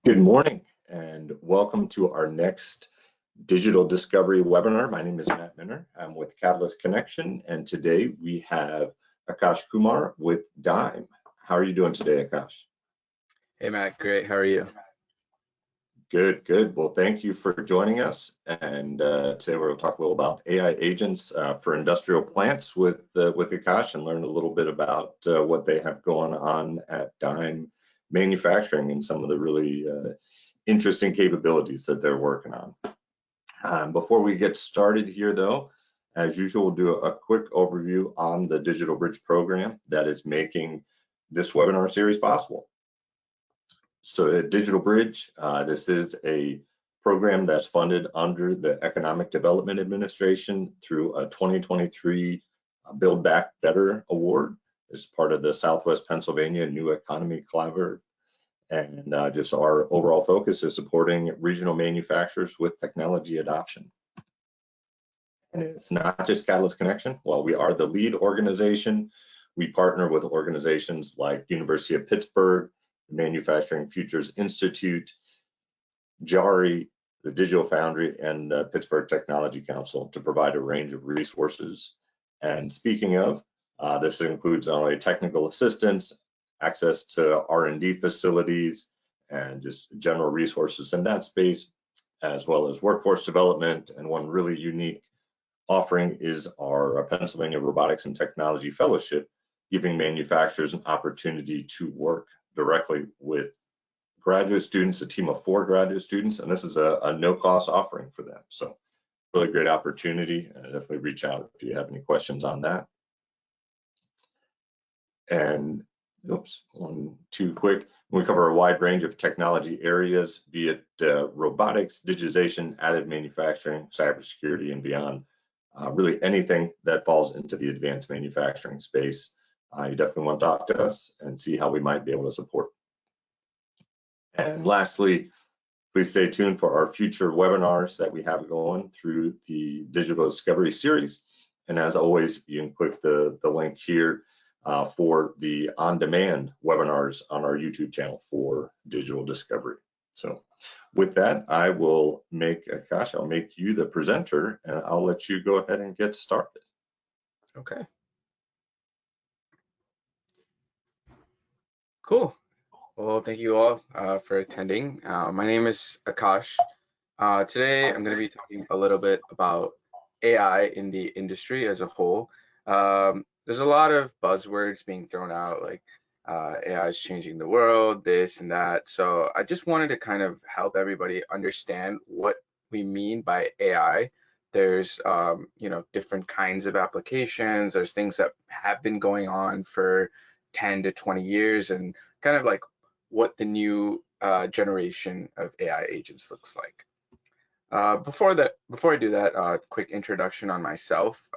Good morning and welcome to our next digital discovery webinar. My name is Matt Minner. I'm with Catalyst Connection, and today we have Akash Kumar with Dime. How are you doing today, Akash? Hey Matt, great. How are you? Good, good. Well, thank you for joining us. And today we're going to talk a little about AI agents for industrial plants with Akash and learn a little bit about what they have going on at Dime Manufacturing and some of the really interesting capabilities that they're working on. Before we get started here, though, as usual, we'll do a quick overview on the Digital Bridge program that is making this webinar series possible. So at Digital Bridge, this is a program that's funded under the Economic Development Administration through a 2023 Build Back Better Award as part of the Southwest Pennsylvania New Economy Collaborative. And just our overall focus is supporting regional manufacturers with technology adoption. And it's not just Catalyst Connection. While we are the lead organization, we partner with organizations like University of Pittsburgh, the Manufacturing Futures Institute, JARI, the Digital Foundry, and the Pittsburgh Technology Council to provide a range of resources. And speaking of, this includes not only technical assistance, access to R&D facilities, and just general resources in that space, as well as workforce development. And one really unique offering is our Pennsylvania Robotics and Technology Fellowship, giving manufacturers an opportunity to work directly with graduate students, a team of 4 graduate students, and this is a no-cost offering for them. So really great opportunity, and definitely reach out if you have any questions on that. And oops, too quick. We cover a wide range of technology areas, be it robotics, digitization, additive manufacturing, cybersecurity, and beyond. Really anything that falls into the advanced manufacturing space. You definitely want to talk to us and see how we might be able to support. And lastly, please stay tuned for our future webinars that we have going through the Digital Discovery series. And as always, you can click the link here for the on-demand webinars on our YouTube channel for Digital Discovery. So with that, I will make Akash, I'll make you the presenter, and I'll let you go ahead and get started. Okay. Cool. Well, thank you all for attending. My name is Akash. Today, I'm going to be talking a little bit about AI in the industry as a whole. There's a lot of buzzwords being thrown out, like AI is changing the world, this and that. So I just wanted to kind of help everybody understand what we mean by AI. There's, different kinds of applications. There's things that have been going on for 10 to 20 years, and kind of like what the new generation of AI agents looks like. Before I do that, quick introduction on myself.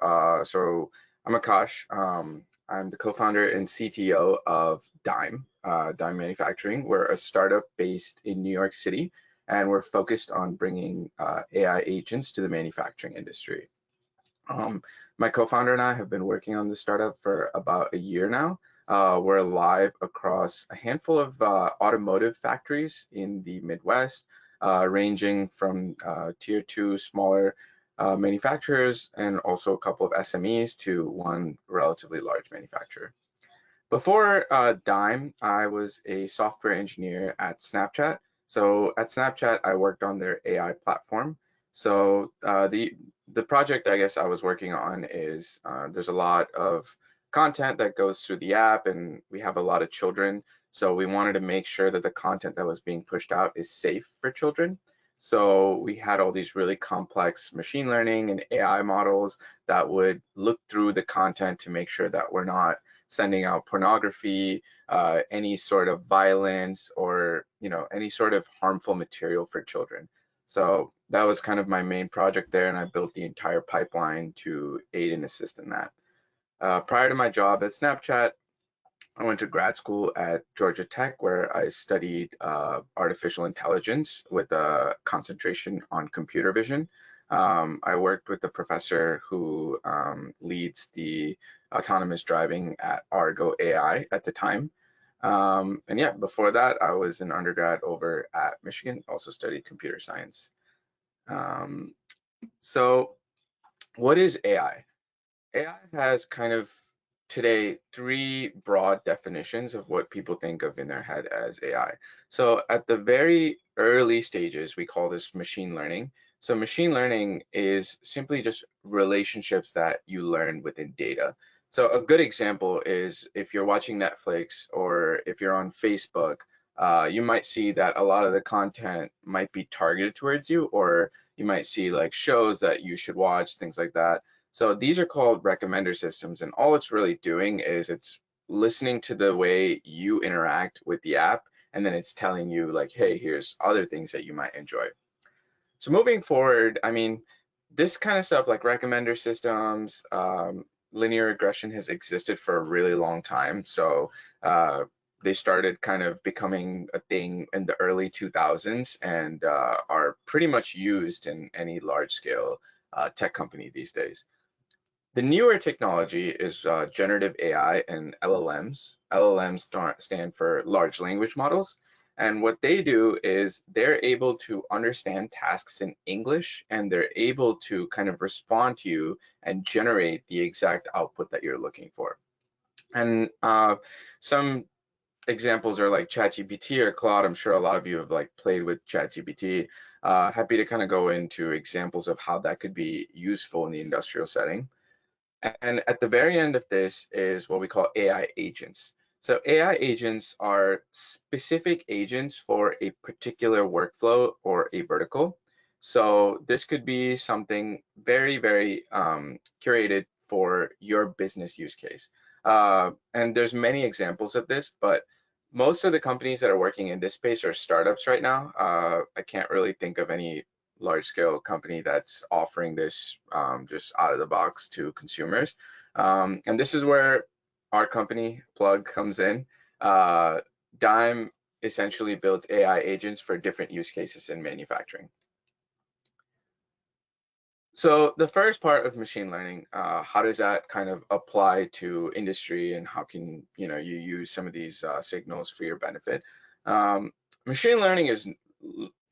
So I'm Akash. I'm the co-founder and CTO of Dime Manufacturing. We're a startup based in New York City, and we're focused on bringing AI agents to the manufacturing industry. My co-founder and I have been working on this startup for about a year now. We're live across a handful of automotive factories in the Midwest, ranging from tier 2 smaller manufacturers and also a couple of SMEs to one relatively large manufacturer. Before Dime, I was a software engineer at Snapchat. So at Snapchat, I worked on their AI platform. So the project I guess I was working on is there's a lot of content that goes through the app, and we have a lot of children. So we wanted to make sure that the content that was being pushed out is safe for children. So we had all these really complex machine learning and AI models that would look through the content to make sure that we're not sending out pornography, any sort of violence, or any sort of harmful material for children. So that was kind of my main project there, and I built the entire pipeline to aid and assist in that. Prior to my job at Snapchat, I went to grad school at Georgia Tech, where I studied artificial intelligence with a concentration on computer vision. I worked with the professor who leads the autonomous driving at Argo AI at the time. And yeah, before that, I was an undergrad over at Michigan, also studied computer science. Um, so what is AI? AI has kind of today three broad definitions of what people think of in their head as AI. So at the very early stages, we call this machine learning. So machine learning is simply just relationships that you learn within data. So a good example is if you're watching Netflix or if you're on Facebook, you might see that a lot of the content might be targeted towards you, or you might see like shows that you should watch, things like that. So these are called recommender systems, and all it's really doing is it's listening to the way you interact with the app, and then it's telling you like, hey, here's other things that you might enjoy. So moving forward, I mean, this kind of stuff like recommender systems, linear regression has existed for a really long time. So they started kind of becoming a thing in the early 2000s and are pretty much used in any large scale tech company these days. The newer technology is generative AI and LLMs. LLMs stand for large language models. And what they do is they're able to understand tasks in English, and they're able to kind of respond to you and generate the exact output that you're looking for. And some examples are like ChatGPT or Claude. I'm sure a lot of you have like played with ChatGPT. Happy to kind of go into examples of how that could be useful in the industrial setting. And at the very end of this is what we call AI agents. So AI agents are specific agents for a particular workflow or a vertical. So this could be something very, very curated for your business use case. And there's many examples of this, but most of the companies that are working in this space are startups right now. I can't really think of any large scale company that's offering this just out of the box to consumers. And this is where our company Plug comes in. Uh, Dime essentially builds AI agents for different use cases in manufacturing. So the first part of machine learning, how does that kind of apply to industry, and how can you use some of these signals for your benefit? Machine learning is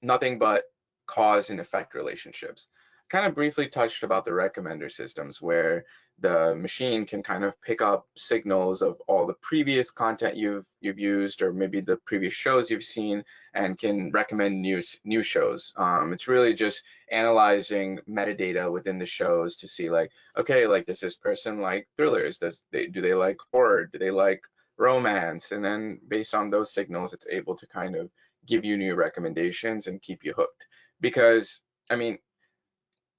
nothing but cause and effect relationships. Kind of briefly touched about the recommender systems where the machine can kind of pick up signals of all the previous content you've used, or maybe the previous shows you've seen, and can recommend new shows. It's really just analyzing metadata within the shows to see like, okay, like does this person like thrillers? Do they like horror? Do they like romance? And then based on those signals, it's able to kind of give you new recommendations and keep you hooked. Because I mean,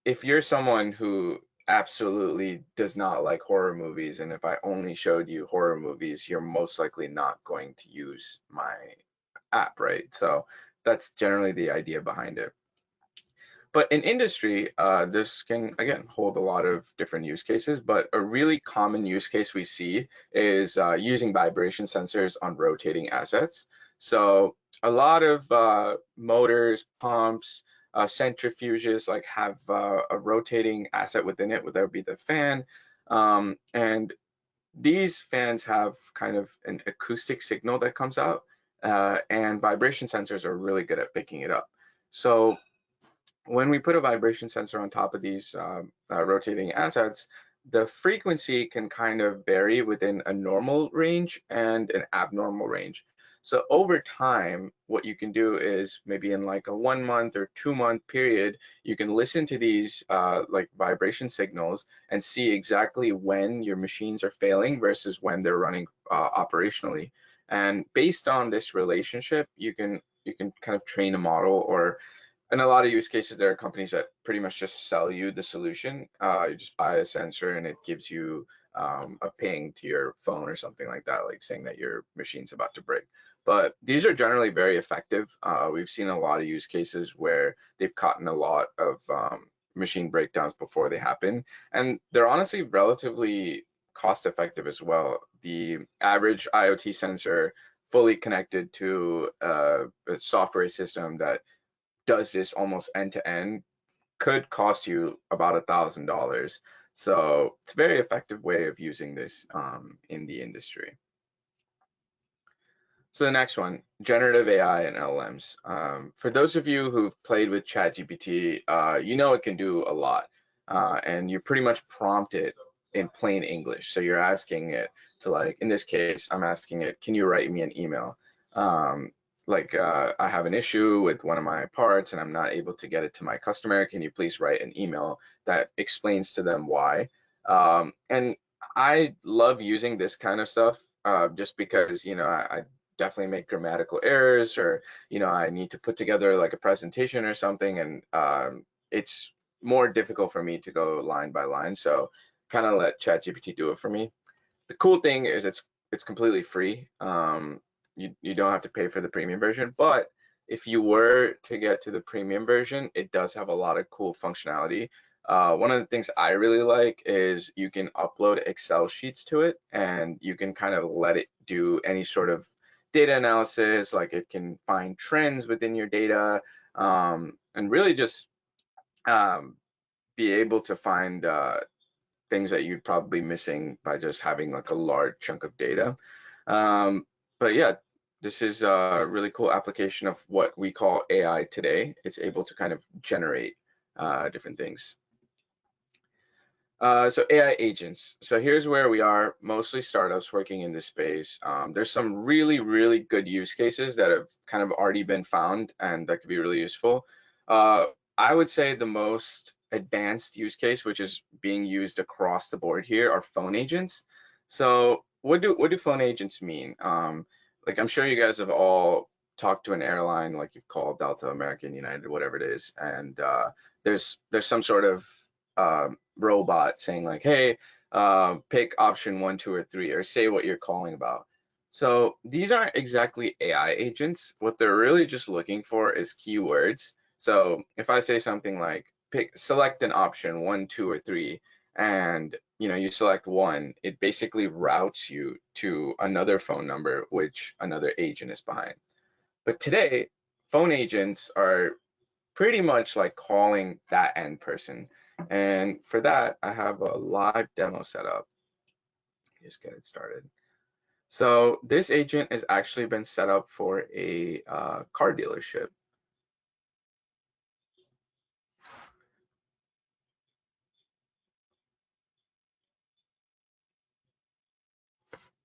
if you're someone who absolutely does not like horror movies, and if I only showed you horror movies, you're most likely not going to use my app, right? So that's generally the idea behind it. But in industry, this can, again, hold a lot of different use cases, but a really common use case we see is using vibration sensors on rotating assets. So a lot of motors, pumps, centrifuges like have a rotating asset within it, whether it be the fan. And these fans have kind of an acoustic signal that comes out, and vibration sensors are really good at picking it up. So when we put a vibration sensor on top of these rotating assets, the frequency can kind of vary within a normal range and an abnormal range. So over time, what you can do is maybe in like a 1 month or 2 month period, you can listen to these like vibration signals and see exactly when your machines are failing versus when they're running operationally. And based on this relationship, you can kind of train a model, or in a lot of use cases, there are companies that pretty much just sell you the solution. You just buy a sensor and it gives you a ping to your phone or something like that, like saying that your machine's about to break. But these are generally very effective. We've seen a lot of use cases where they've caught in a lot of machine breakdowns before they happen. And they're honestly relatively cost effective as well. The average IoT sensor fully connected to a software system that does this almost end to end could cost you about $1,000. So it's a very effective way of using this in the industry. So the next one, generative AI and LLMs. For those of you who've played with ChatGPT, you know it can do a lot, and you pretty much prompt it in plain English. So you're asking it to, like, in this case, I'm asking it, can you write me an email? I have an issue with one of my parts and I'm not able to get it to my customer. Can you please write an email that explains to them why? And I love using this kind of stuff just because, I definitely make grammatical errors, or I need to put together like a presentation or something, and it's more difficult for me to go line by line, so kind of let ChatGPT do it for me. The cool thing is it's completely free. You don't have to pay for the premium version, but if you were to get to the premium version, it does have a lot of cool functionality. One of the things I really like is you can upload Excel sheets to it, and you can kind of let it do any sort of data analysis. Like, it can find trends within your data, and really just um, be able to find things that you'd probably missing by just having like a large chunk of data. Um, but yeah, this is a really cool application of what we call AI today. It's able to kind of generate different things. So AI agents. So here's where we are, mostly startups working in this space. There's some really, really good use cases that have kind of already been found and that could be really useful. Uh, I would say the most advanced use case, which is being used across the board here, are phone agents. So what do phone agents mean? Like, I'm sure you guys have all talked to an airline, like you've called Delta, American, United, whatever it is, and there's some sort of robot saying like, hey, pick option 1, 2, or 3, or say what you're calling about. So these aren't exactly AI agents. What they're really just looking for is keywords. So if I say something like, select an option 1, 2, or 3, and you select 1, it basically routes you to another phone number which another agent is behind. But today, phone agents are pretty much like calling that end person. And for that, I have a live demo set up. Just get it started. So this agent has actually been set up for a car dealership.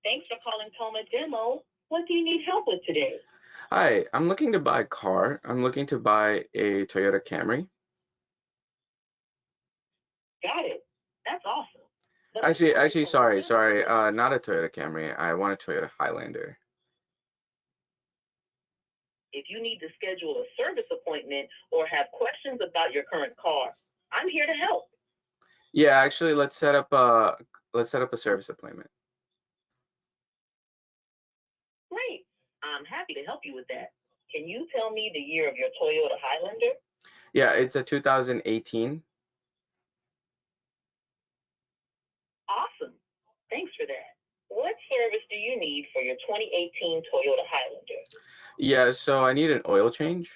Thanks for calling Toma Demo. What do you need help with today? Hi, I'm looking to buy a car. I'm looking to buy a Toyota Camry. Got it. That's awesome. But Actually, sorry, not a Toyota Camry. I want a Toyota Highlander. if you need to schedule a service appointment or have questions about your current car, I'm here to help. Yeah, actually, let's set up a service appointment. Great. I'm happy to help you with that. Can you tell me the year of your Toyota Highlander? Yeah, it's a 2018. Awesome. Thanks for that. What service do you need for your 2018 Toyota Highlander? Yeah, so I need an oil change.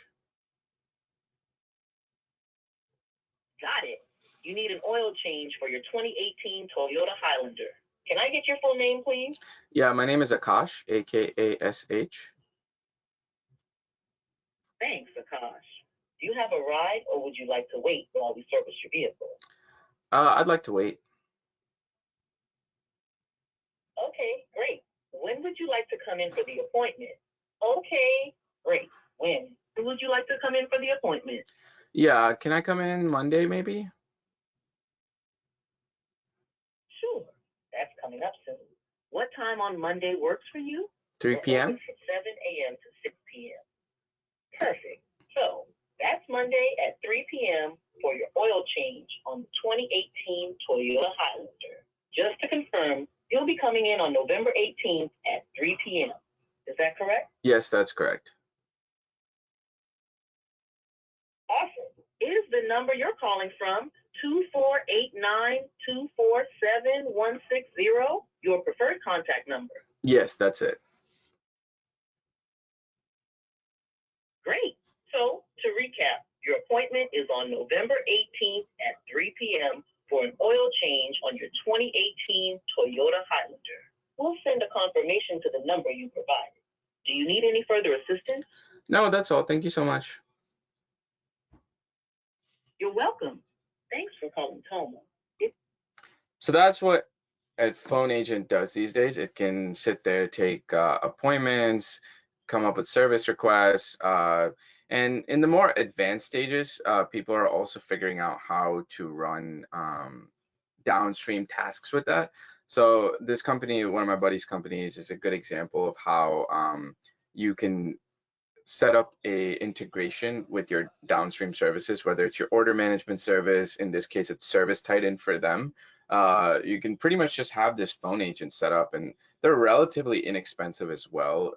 Got it. You need an oil change for your 2018 Toyota Highlander. Can I get your full name, please? Yeah, my name is Akash, Akash. Thanks, Akash. Do you have a ride or would you like to wait while we service your vehicle? I'd like to wait. Okay, great. When would you like to come in for the appointment? Okay, great. When would you like to come in for the appointment? Yeah, can I come in Monday maybe? Sure, that's coming up soon. What time on Monday works for you? 3 We're open p.m.? from 7 a.m. to 6 p.m. Perfect. So that's Monday at 3 p.m. for your oil change on the 2018 Toyota Highlander. Just to confirm, you'll be coming in on November 18th at 3 p.m. Is that correct? Yes, that's correct. Awesome. Is the number you're calling from 2489-247-160 your preferred contact number? Yes, that's it. Great. So to recap, your appointment is on November 18th at 3 p.m. for an oil change on your 2018 Toyota Highlander. We'll send a confirmation to the number you provided. Do you need any further assistance? No, that's all. Thank you so much. You're welcome. Thanks for calling Toma. So that's what a phone agent does these days. It can sit there, take appointments, come up with service requests, and in the more advanced stages, people are also figuring out how to run downstream tasks with that. So this company, one of my buddy's companies, is a good example of how you can set up a integration with your downstream services, whether it's your order management service, in this case it's Service Titan for them. You can pretty much just have this phone agent set up, and they're relatively inexpensive as well.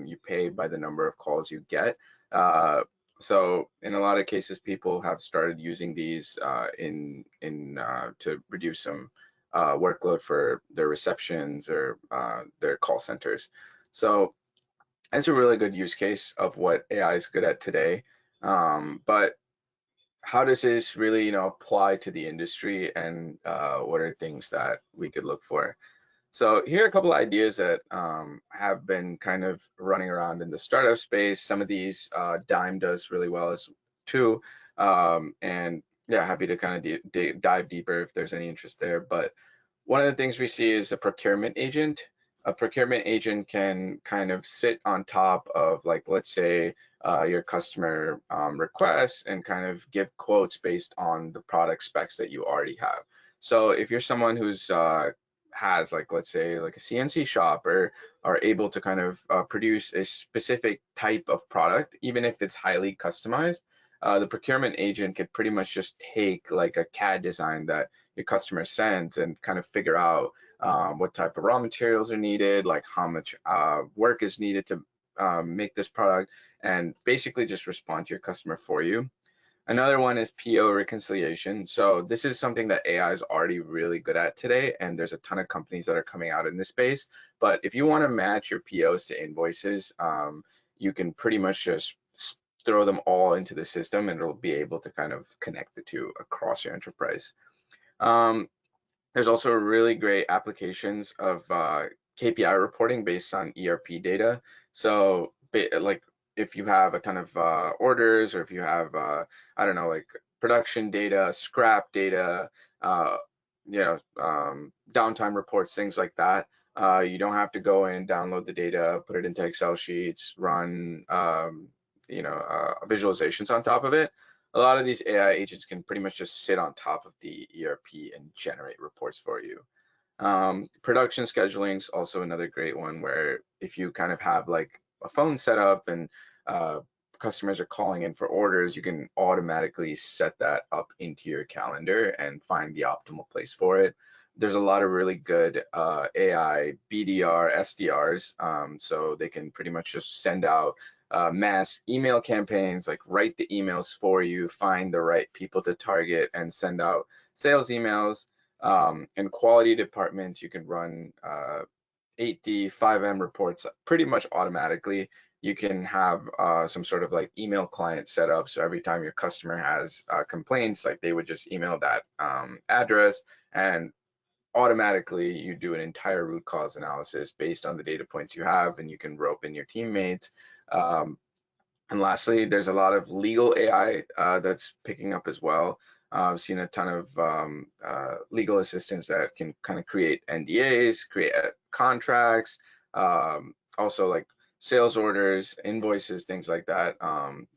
You pay by the number of calls you get. So in a lot of cases, people have started using these to reduce some workload for their receptions or their call centers. So it's a really good use case of what AI is good at today. But how does this really, apply to the industry, and what are things that we could look for? So here are a couple of ideas that have been kind of running around in the startup space. Some of these Dime does really well as too. And yeah, happy to kind of dive deeper if there's any interest there. But one of the things we see is a procurement agent. A procurement agent can kind of sit on top of, like, let's say your customer requests and kind of give quotes based on the product specs that you already have. So if you're someone who's has, like, let's say like a CNC shop, or are able to kind of produce a specific type of product, even if it's highly customized, the procurement agent could pretty much just take like a CAD design that your customer sends and kind of figure out what type of raw materials are needed, like how much work is needed to make this product, and basically just respond to your customer for you. Another one is PO reconciliation. So this is something that AI is already really good at today, and there's a ton of companies that are coming out in this space. But if you want to match your POs to invoices, you can pretty much just throw them all into the system, and it'll be able to kind of connect the two across your enterprise. There's also really great applications of KPI reporting based on ERP data. So like if you have a ton of orders, or if you have, I don't know, like production data, scrap data, uh, downtime reports, things like that. You don't have to go in, download the data, put it into Excel sheets, run, visualizations on top of it. A lot of these AI agents can pretty much just sit on top of the ERP and generate reports for you. Production scheduling is also another great one, where if you kind of have like a phone set up and customers are calling in for orders, you can automatically set that up into your calendar and find the optimal place for it. There's a lot of really good AI BDR, SDRs, so they can pretty much just send out mass email campaigns, like write the emails for you, find the right people to target, and send out sales emails. In quality departments, you can run 8D, 5M reports pretty much automatically. You can have some sort of like email client set up, so every time your customer has complaints, like they would just email that address, and automatically you do an entire root cause analysis based on the data points you have, and you can rope in your teammates. And lastly, there's a lot of legal AI that's picking up as well. I've seen a ton of legal assistants that can kind of create NDAs, create contracts, also like sales orders, invoices, things like that.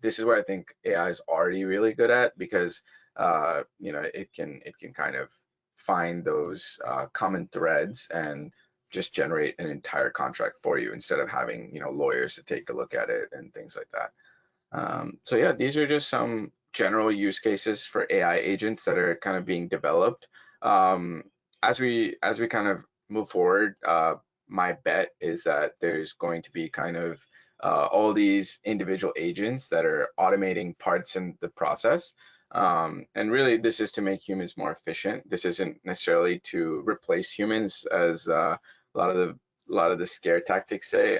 This is where I think AI is already really good at, because it can kind of find those common threads and just generate an entire contract for you, instead of having lawyers to take a look at it and things like that. So yeah, these are just some general use cases for AI agents that are kind of being developed. As we kind of move forward, my bet is that there's going to be kind of all these individual agents that are automating parts in the process. And really, this is to make humans more efficient. This isn't necessarily to replace humans, as a lot of the scare tactics say.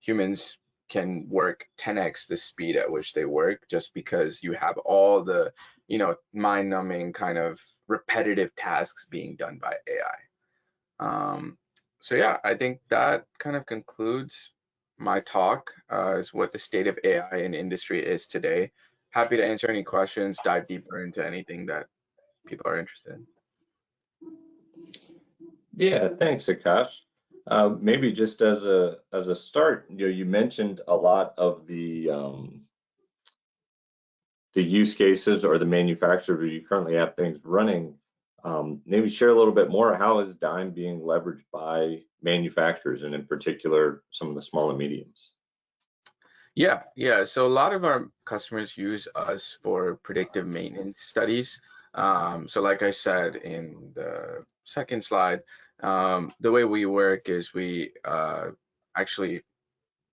Humans can work 10x the speed at which they work, just because you have all the mind-numbing kind of repetitive tasks being done by AI. So yeah, I think that kind of concludes my talk is what the state of AI in industry is today. Happy to answer any questions, dive deeper into anything that people are interested in. Yeah, thanks, Akash. Maybe just as a start, you mentioned a lot of the use cases or the manufacturers where you currently have things running. Maybe share a little bit more. How is Dime being leveraged by manufacturers, and in particular, some of the small and mediums? Yeah. So a lot of our customers use us for predictive maintenance studies. So like I said in the second slide, the way we work is we actually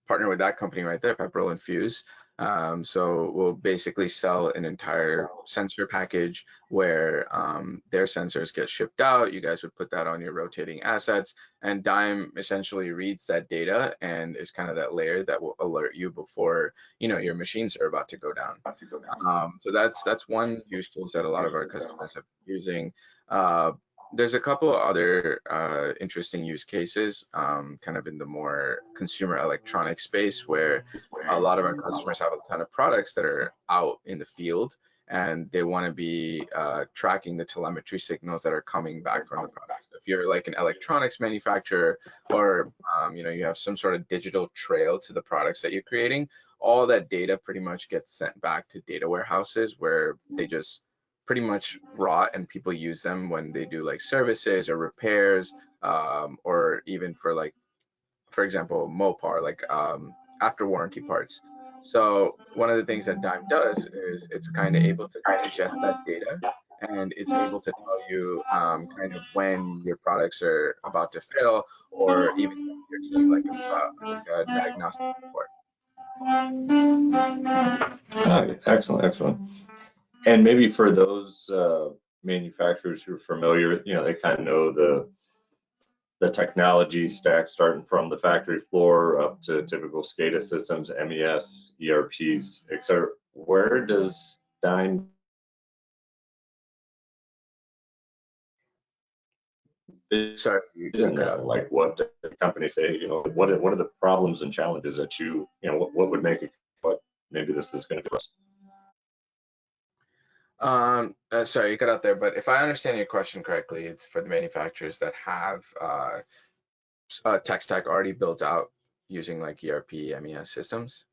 partner with that company right there, Pepperell and Fuse. So we'll basically sell an entire sensor package where their sensors get shipped out. You guys would put that on your rotating assets, and Dime essentially reads that data and is kind of that layer that will alert you before your machines are about to go down. So that's one use case that a lot of our customers have been using. There's a couple other interesting use cases, kind of in the more consumer electronics space, where a lot of our customers have a ton of products that are out in the field, and they want to be tracking the telemetry signals that are coming back from the product. If you're like an electronics manufacturer, or you have some sort of digital trail to the products that you're creating, all that data pretty much gets sent back to data warehouses where they just pretty much rot, and people use them when they do like services or repairs, or even for like, for example, Mopar, like after warranty parts. So one of the things that Dime does is it's kind of able to ingest that data, and it's able to tell you kind of when your products are about to fail, or even send your team like a diagnostic report. Oh, excellent, excellent. And maybe for those manufacturers who are familiar, they kind of know the technology stack, starting from the factory floor up to typical SCADA systems, MES, ERPs, et cetera. Where does Dime Sorry, you in cut that? out. Like, what do the companies say? What are the problems and challenges that what would make it? What maybe this is going to do us? Sorry, you cut out there, but if I understand your question correctly, it's for the manufacturers that have a tech stack already built out using like ERP, MES systems.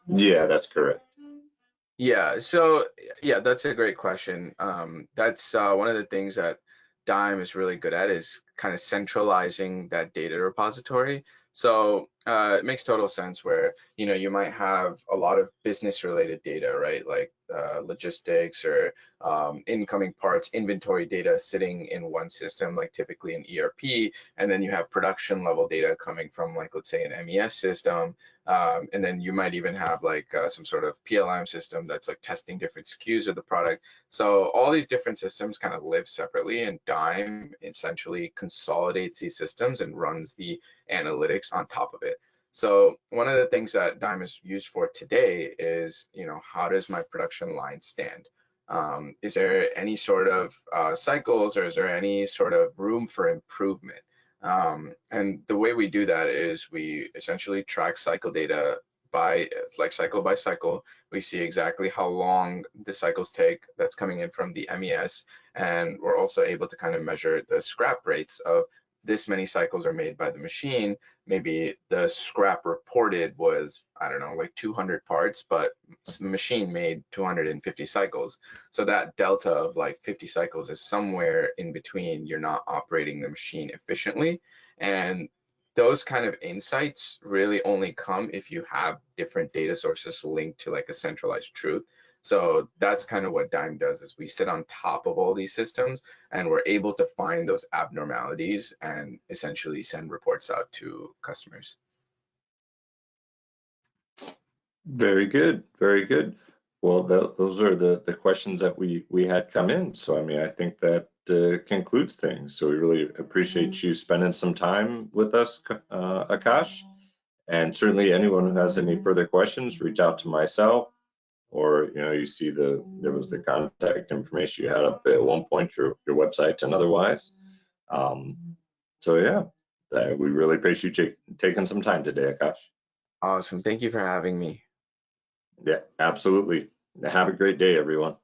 Yeah, that's correct. Yeah, so yeah, that's a great question. That's one of the things that Dime is really good at, is kind of centralizing that data repository. So it makes total sense where you might have a lot of business related data, right? Like logistics or incoming parts, inventory data sitting in one system, like typically an ERP, and then you have production level data coming from, like, let's say, an MES system. And then you might even have like some sort of PLM system that's like testing different SKUs of the product. So all these different systems kind of live separately, and Dime essentially consolidates these systems and runs the analytics on top of it. So one of the things that Dime is used for today is, how does my production line stand? Is there any sort of cycles, or is there any sort of room for improvement? And the way we do that is we essentially track cycle data by cycle by cycle. We see exactly how long the cycles take that's coming in from the MES, and we're also able to kind of measure the scrap rates of this many cycles are made by the machine. Maybe the scrap reported was, I don't know, like 200 parts, but machine made 250 cycles. So that delta of like 50 cycles is somewhere in between. You're not operating the machine efficiently. And those kind of insights really only come if you have different data sources linked to like a centralized truth. So that's kind of what Dime does, is we sit on top of all these systems, and we're able to find those abnormalities and essentially send reports out to customers. Very good, very good. Well, those are the questions that we had come in. So, I mean, I think that concludes things. So we really appreciate you spending some time with us, Akash. And certainly anyone who has any further questions, reach out to myself, or you see there was the contact information you had up at one point, your website and otherwise. So yeah, we really appreciate you taking some time today, Akash. Awesome. Thank you for having me. Yeah, absolutely. Have a great day, everyone.